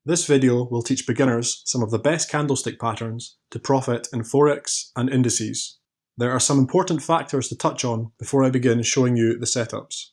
This video will teach beginners some of the best candlestick patterns to profit in Forex and indices. There are some important factors to touch on before I begin showing you the setups.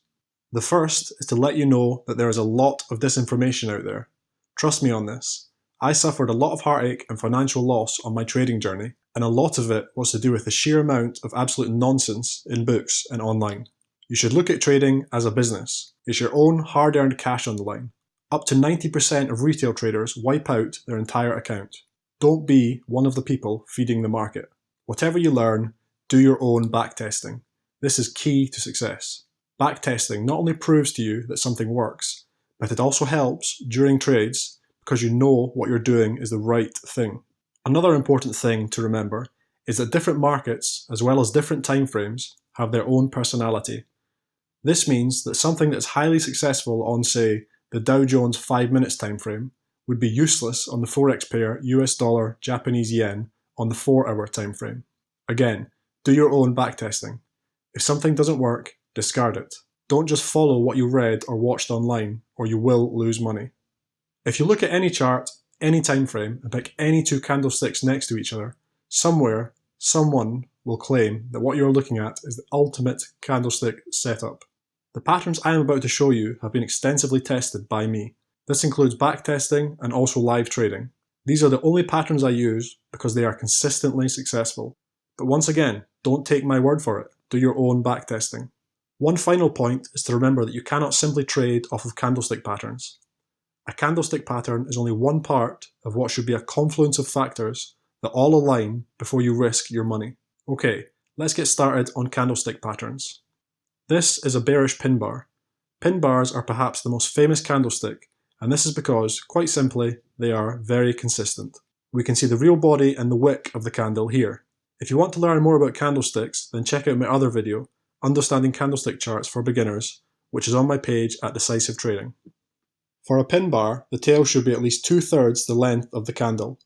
The first is to let you know that there is a lot of disinformation out there. Trust me on this. I suffered a lot of heartache and financial loss on my trading journey, and a lot of it was to do with the sheer amount of absolute nonsense in books and online. You should look at trading as a business. It's your own hard-earned cash on the line. Up to 90% of retail traders wipe out their entire account. Don't be one of the people feeding the market. Whatever you learn, do your own backtesting. This is key to success. Backtesting not only proves to you that something works, but it also helps during trades because you know what you're doing is the right thing. Another important thing to remember is that different markets, as well as different time frames, have their own personality. This means that something that's highly successful on, say, the Dow Jones 5 minutes time frame would be useless on the Forex pair US dollar Japanese yen on the 4-hour time frame. Again, do your own backtesting. If something doesn't work, discard it. Don't just follow what you read or watched online, or you will lose money. If you look at any chart, any time frame, and pick any two candlesticks next to each other, somewhere, someone will claim that what you're looking at is the ultimate candlestick setup. The patterns I am about to show you have been extensively tested by me. This includes backtesting and also live trading. These are the only patterns I use because they are consistently successful. But once again, don't take my word for it. Do your own backtesting. One final point is to remember that you cannot simply trade off of candlestick patterns. A candlestick pattern is only one part of what should be a confluence of factors that all align before you risk your money. Okay, let's get started on candlestick patterns. This is a bearish pin bar. Pin bars are perhaps the most famous candlestick, and this is because, quite simply, they are very consistent. We can see the real body and the wick of the candle here. If you want to learn more about candlesticks, then check out my other video, Understanding Candlestick Charts for Beginners, which is on my page at Decisive Trading. For a pin bar, the tail should be at least 2/3 the length of the candle.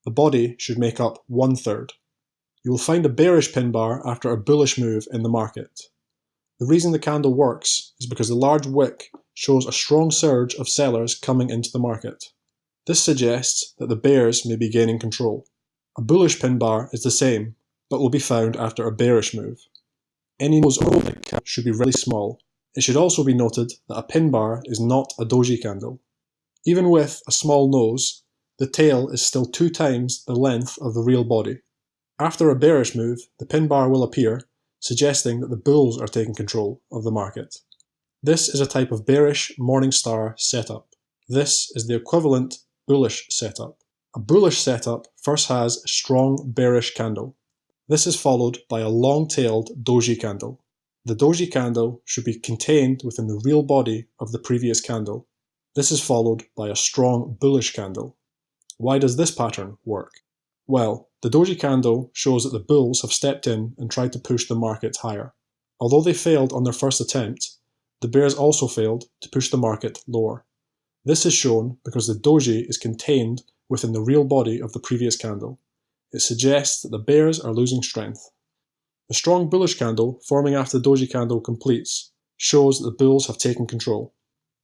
The body should make up 1/3. You will find a bearish pin bar after a bullish move in the market. The reason the candle works is because the large wick shows a strong surge of sellers coming into the market. This suggests that the bears may be gaining control. A bullish pin bar is the same, but will be found after a bearish move. Any nose or wick should be really small. It should also be noted that a pin bar is not a doji candle. Even with a small nose, the tail is still 2 times the length of the real body. After a bearish move, the pin bar will appear, suggesting that the bulls are taking control of the market. This is a type of bearish Morningstar setup. This is the equivalent bullish setup. A bullish setup first has a strong bearish candle. This is followed by a long-tailed doji candle. The doji candle should be contained within the real body of the previous candle. This is followed by a strong bullish candle. Why does this pattern work? Well, the doji candle shows that the bulls have stepped in and tried to push the market higher. Although they failed on their first attempt, the bears also failed to push the market lower. This is shown because the doji is contained within the real body of the previous candle. It suggests that the bears are losing strength. The strong bullish candle forming after the doji candle completes shows that the bulls have taken control.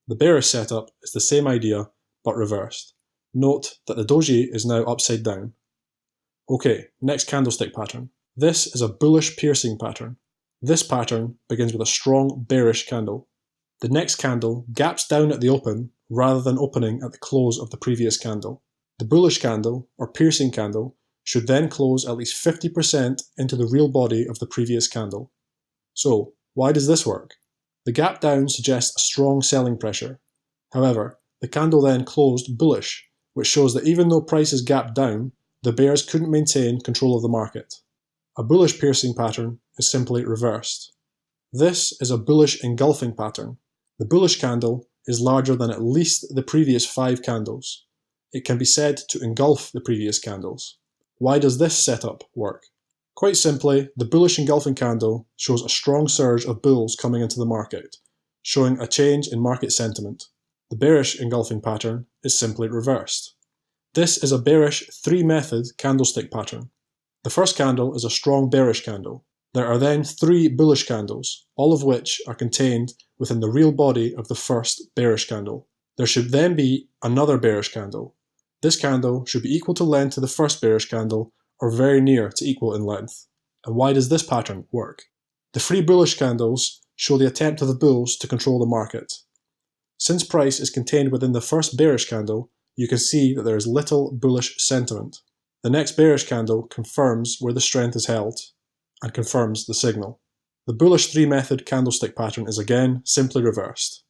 The bearish setup is the same idea but reversed. Note that the doji is now upside down. Okay, next candlestick pattern. This is a bullish piercing pattern. This pattern begins with a strong bearish candle. The next candle gaps down at the open rather than opening at the close of the previous candle. The bullish candle, or piercing candle, should then close at least 50% into the real body of the previous candle. So, why does this work? The gap down suggests a strong selling pressure. However, the candle then closed bullish, which shows that even though prices gapped down, the bears couldn't maintain control of the market. A bullish piercing pattern is simply reversed. This is a bullish engulfing pattern. The bullish candle is larger than at least the previous 5 candles. It can be said to engulf the previous candles. Why does this setup work? Quite simply, the bullish engulfing candle shows a strong surge of bulls coming into the market, showing a change in market sentiment. The bearish engulfing pattern is simply reversed. This is a bearish 3-method candlestick pattern. The first candle is a strong bearish candle. There are then 3 bullish candles, all of which are contained within the real body of the first bearish candle. There should then be another bearish candle. This candle should be equal to length to the first bearish candle, or very near to equal in length. And why does this pattern work? The three bullish candles show the attempt of the bulls to control the market. Since price is contained within the first bearish candle, you can see that there is little bullish sentiment. The next bearish candle confirms where the strength is held, and confirms the signal. The bullish 3-method candlestick pattern is again simply reversed.